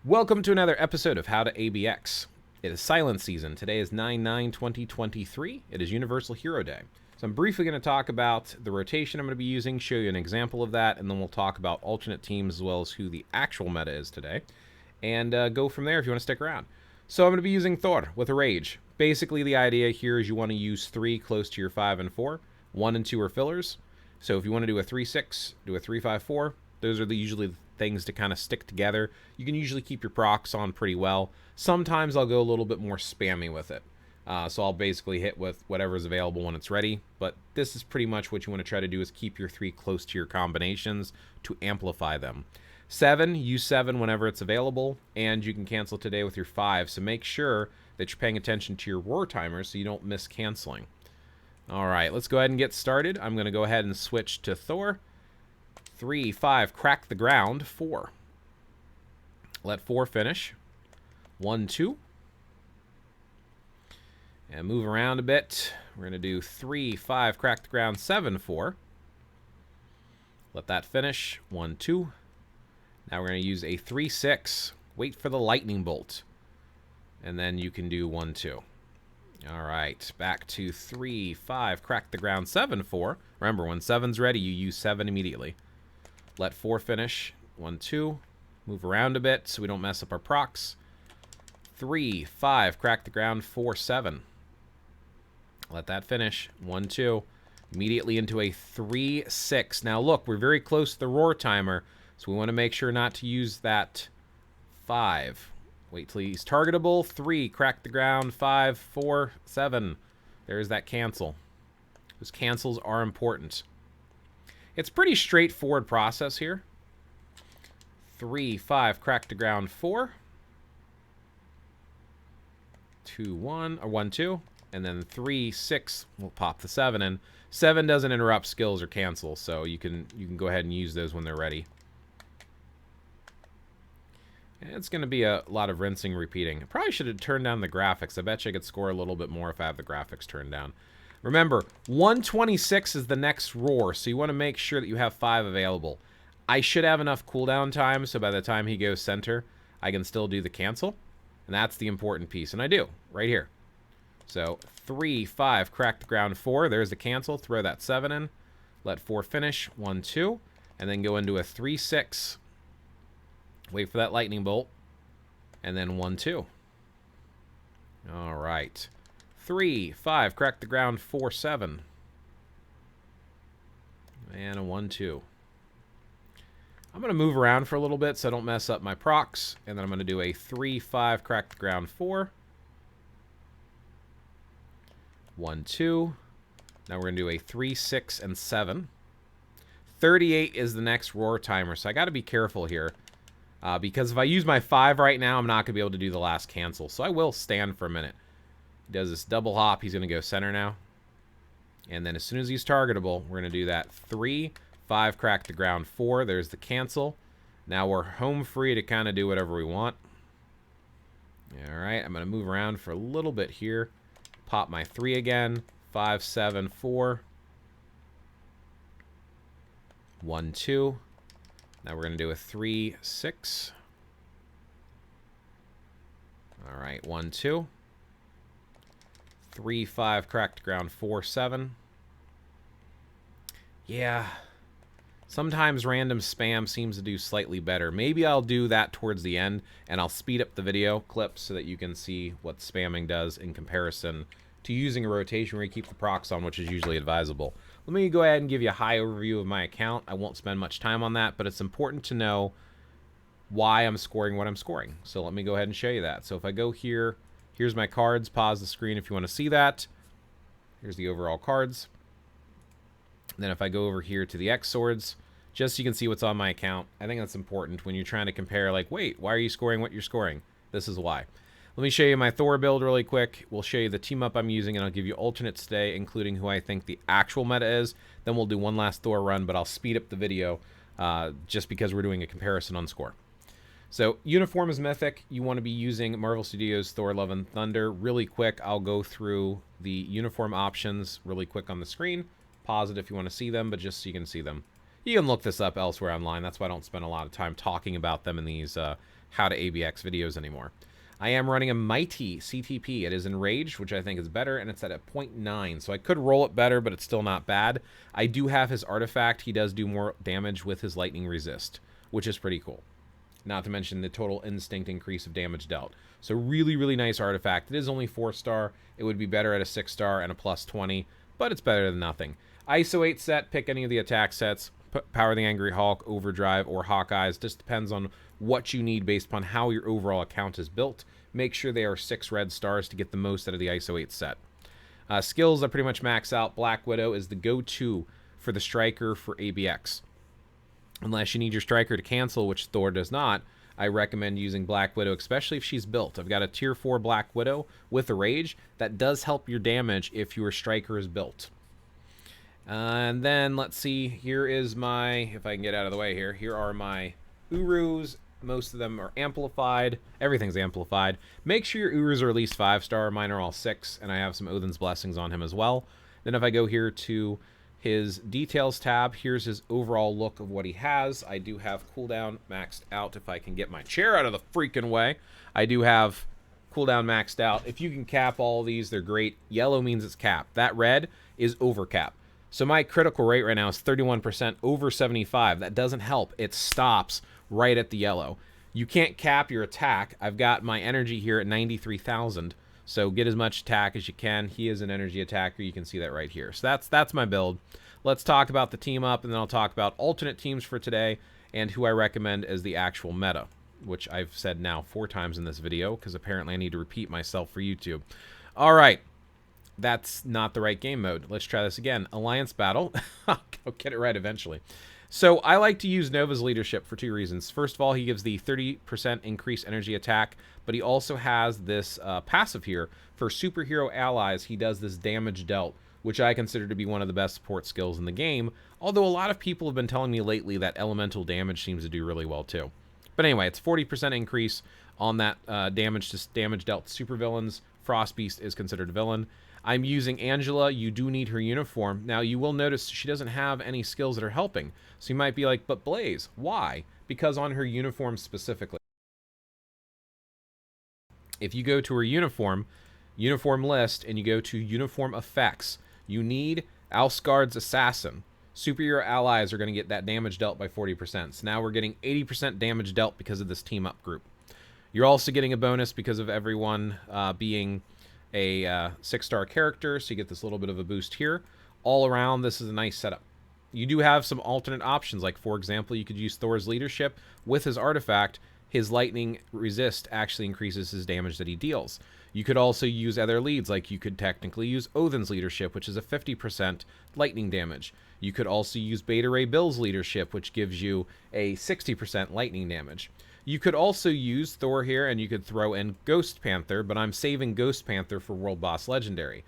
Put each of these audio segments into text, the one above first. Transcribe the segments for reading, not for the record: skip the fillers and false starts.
Welcome to another episode of How to ABX. It is silent season. Today is 9/9/2023. It is Universal Hero Day. So I'm briefly going to talk about the rotation I'm going to be using, show you an example of that, and then we'll talk about alternate teams as well as who the actual meta is today, and go from there if you want to stick around. So I'm going to be using Thor with a Rage. Basically the idea here is you want to use 3 close to your 5 and 4. 1 and 2 are fillers. So if you want to do a 3-6, do a 3-5-4. Those are usually the things to kind of stick together. You can usually keep your procs on pretty well. Sometimes I'll go a little bit more spammy with it. So I'll basically hit with whatever's available when it's ready. But this is pretty much what you want to try to do, is keep your 3 close to your combinations to amplify them. 7, use 7 whenever it's available, and you can cancel today with your 5. So make sure that you're paying attention to your roar timers so you don't miss canceling. All right, let's go ahead and get started. I'm going to go ahead and switch to Thor. 3, 5, crack the ground, 4. Let 4 finish. 1, 2. And move around a bit. We're going to do 3, 5, crack the ground, 7, 4. Let that finish. 1, 2. Now we're going to use a 3, 6. Wait for the lightning bolt. And then you can do 1, 2. All right, back to 3, 5, crack the ground, 7, 4. Remember, when 7's ready, you use 7 immediately. Let 4 finish. 1, 2. Move around a bit so we don't mess up our procs. 3, 5, crack the ground, 4, 7. Let that finish. 1, 2. Immediately into a 3, 6. Now look, we're very close to the roar timer, so we want to make sure not to use that 5. Wait till he's targetable. 3, crack the ground, 5, 4, 7. There's that cancel. Those cancels are important. It's a pretty straightforward process here. 3, 5, crack the ground, 4. 2, 1, or 1, 2. And then 3, 6, we'll pop the 7 in. 7 doesn't interrupt skills or cancel, so you can go ahead and use those when they're ready. And it's going to be a lot of rinsing, repeating. I probably should have turned down the graphics. I bet you I could score a little bit more if I have the graphics turned down. Remember, 126 is the next roar, so you want to make sure that you have 5 available. I should have enough cooldown time, so by the time he goes center, I can still do the cancel. And that's the important piece, and I do, right here. So 3, 5, crack the ground, 4. There's the cancel. Throw that 7 in. Let 4 finish. 1, 2. And then go into a 3, 6. Wait for that lightning bolt. And then 1, 2. All right. 3, 5, crack the ground, 4, 7. And a 1, 2. I'm going to move around for a little bit so I don't mess up my procs. And then I'm going to do a 3, 5, crack the ground, 4. 1, 2. Now we're going to do a 3, 6, and 7. 38 is the next roar timer, so I got to be careful here. Because if I use my 5 right now, I'm not going to be able to do the last cancel. So I will stand for a minute. He does this double hop. He's going to go center now. And then as soon as he's targetable, we're going to do that 3, 5, crack the ground, 4. There's the cancel. Now we're home free to kind of do whatever we want. All right, I'm going to move around for a little bit here. Pop my 3 again. 5, 7, 4. 1, 2. Now we're going to do a 3, 6. All right, 1, 2. 3, 5, cracked ground, 4, 7. Yeah. Sometimes random spam seems to do slightly better. Maybe I'll do that towards the end, and I'll speed up the video clip so that you can see what spamming does in comparison to using a rotation where you keep the procs on, which is usually advisable. Let me go ahead and give you a high overview of my account. I won't spend much time on that, but it's important to know why I'm scoring what I'm scoring. So let me go ahead and show you that. So if I go here, here's my cards. Pause the screen if you want to see that. Here's the overall cards. And then if I go over here to the X swords, just so you can see what's on my account. I think that's important when you're trying to compare, like, wait, why are you scoring what you're scoring? This is why. Let me show you my Thor build really quick. We'll show you the team up I'm using, and I'll give you alternates today, including who I think the actual meta is. Then we'll do one last Thor run, but I'll speed up the video just because we're doing a comparison on score. So uniform is mythic. You want to be using Marvel Studios Thor Love and Thunder. Really quick, I'll go through the uniform options really quick on the screen. Pause it if you want to see them, but just so you can see them. You can look this up elsewhere online. That's why I don't spend a lot of time talking about them in these how to ABX videos anymore. I am running a mighty CTP. It is enraged, which I think is better, and it's at a 0.9, so I could roll it better, but it's still not bad. I do have his artifact. He does do more damage with his lightning resist, which is pretty cool. Not to mention the total instinct increase of damage dealt. So really, really nice artifact. It is only 4-star. It would be better at a 6-star and a plus 20, but it's better than nothing. ISO 8 set, pick any of the attack sets. Power the Angry Hulk, Overdrive, or Hawkeyes. Just depends on what you need based upon how your overall account is built. Make sure they are 6 red stars to get the most out of the ISO 8 set. Skills are pretty much max out. Black Widow is the go-to for the striker for ABX. Unless you need your striker to cancel, which Thor does not, I recommend using Black Widow, especially if she's built. I've got a tier 4 Black Widow with a rage. That does help your damage if your striker is built. And then, let's see, here is my, if I can get out of the way here, here are my Urus. Most of them are amplified. Everything's amplified. Make sure your Urus are at least 5-star. Mine are all 6, and I have some Odin's Blessings on him as well. Then if I go here to his details tab, here's his overall look of what he has. I do have cooldown maxed out. If I can get my chair out of the freaking way, I do have cooldown maxed out. If you can cap all of these, they're great. Yellow means it's capped. That red is over cap. So my critical rate right now is 31% over 75. That doesn't help. It stops right at the yellow. You can't cap your attack. I've got my energy here at 93,000. So get as much attack as you can. He is an energy attacker. You can see that right here. So that's my build. Let's talk about the team up, and then I'll talk about alternate teams for today and who I recommend as the actual meta, which I've said now 4 times in this video because apparently I need to repeat myself for YouTube. All right. That's not the right game mode. Let's try this again. Alliance battle. I'll get it right eventually. So I like to use Nova's leadership for 2 reasons. First of all, he gives the 30% increased energy attack, but he also has this passive here. For superhero allies, he does this damage dealt, which I consider to be one of the best support skills in the game, although a lot of people have been telling me lately that elemental damage seems to do really well too. But anyway, it's 40% increase on that damage dealt to supervillains. Frostbeast is considered a villain. I'm using Angela. You do need her uniform. Now, you will notice she doesn't have any skills that are helping. So you might be like, but Blaze, why? Because on her uniform specifically. If you go to her uniform list, and you go to uniform effects, you need Alsgard's Assassin. Superior allies are going to get that damage dealt by 40%. So now we're getting 80% damage dealt because of this team up group. You're also getting a bonus because of everyone being a 6-star character, so you get this little bit of a boost here. All around, this is a nice setup. You do have some alternate options, like, for example, you could use Thor's leadership. With his artifact, his lightning resist actually increases his damage that he deals. You could also use other leads, like you could technically use Odin's leadership, which is a 50% lightning damage. You could also use Beta Ray Bill's leadership, which gives you a 60% lightning damage. You could also use Thor here, and you could throw in Ghost Panther, but I'm saving Ghost Panther for World Boss Legendary.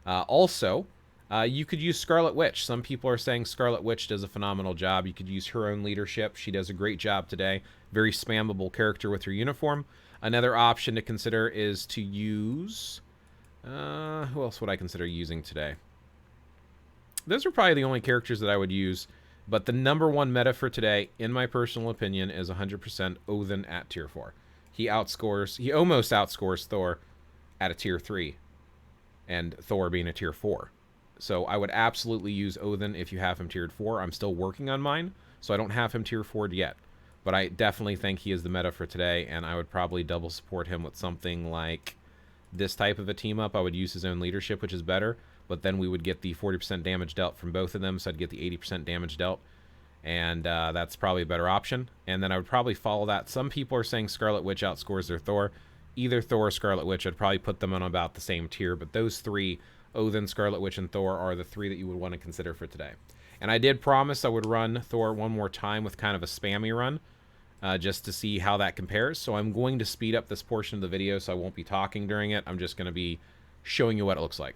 You could use Scarlet Witch. Some people are saying Scarlet Witch does a phenomenal job. You could use her own leadership. She does a great job today. Very spammable character with her uniform. Another option to consider is to use... who else would I consider using today? Those are probably the only characters that I would use. But the number 1 meta for today, in my personal opinion, is 100% Odin at tier 4. He almost outscores Thor at a tier 3, and Thor being a tier 4. So I would absolutely use Odin if you have him tiered 4. I'm still working on mine, so I don't have him tier 4 yet. But I definitely think he is the meta for today, and I would probably double support him with something like this type of a team up. I would use his own leadership, which is better. But then we would get the 40% damage dealt from both of them, so I'd get the 80% damage dealt. And that's probably a better option. And then I would probably follow that. Some people are saying Scarlet Witch outscores their Thor. Either Thor or Scarlet Witch, I'd probably put them on about the same tier. But those 3, Odin, Scarlet Witch, and Thor, are the 3 that you would want to consider for today. And I did promise I would run Thor one more time with kind of a spammy run, just to see how that compares. So I'm going to speed up this portion of the video, so I won't be talking during it. I'm just going to be showing you what it looks like.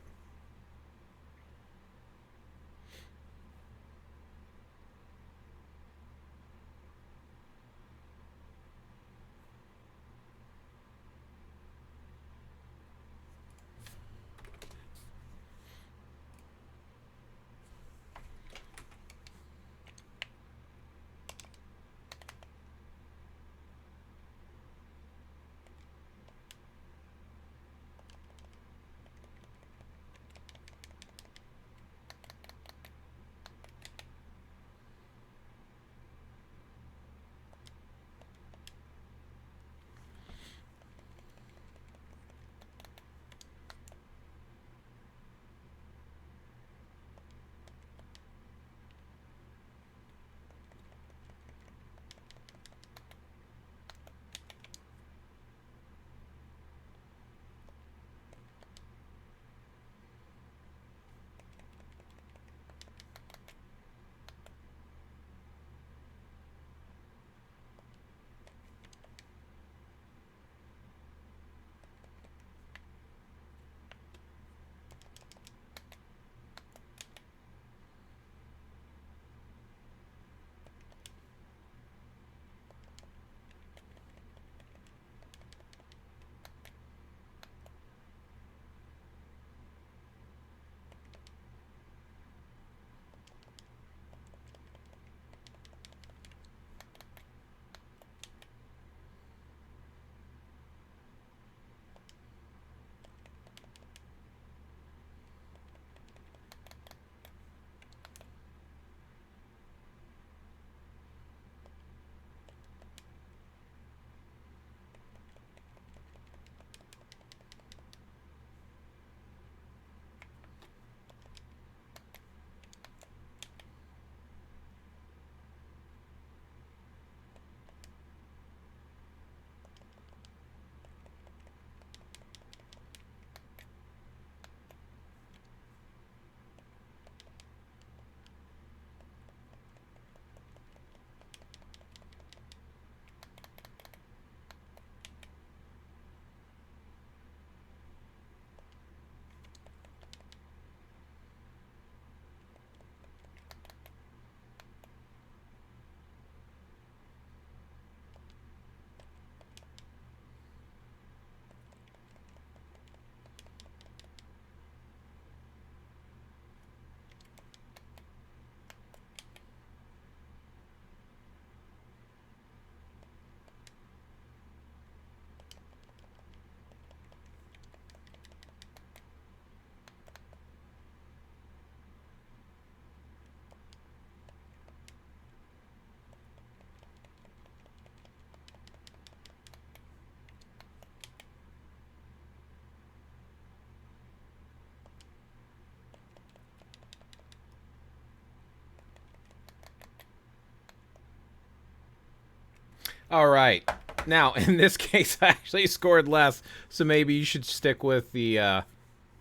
All right. Now, in this case, I actually scored less, so maybe you should stick with the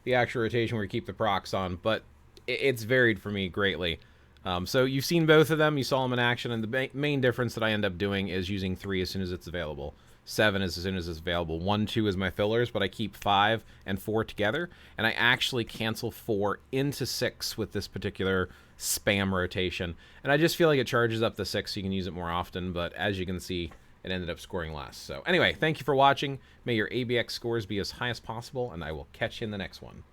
actual rotation where you keep the procs on, but it's varied for me greatly. So you've seen both of them. You saw them in action, and the main difference that I end up doing is using 3 as soon as it's available. 7 as soon as it's available. 1, 2 is my fillers, but I keep 5 and 4 together, and I actually cancel 4 into 6 with this particular spam rotation. And I just feel like it charges up the 6 so you can use it more often, but as you can see, it ended up scoring less. So anyway, thank you for watching. May your ABX scores be as high as possible, and I will catch you in the next one.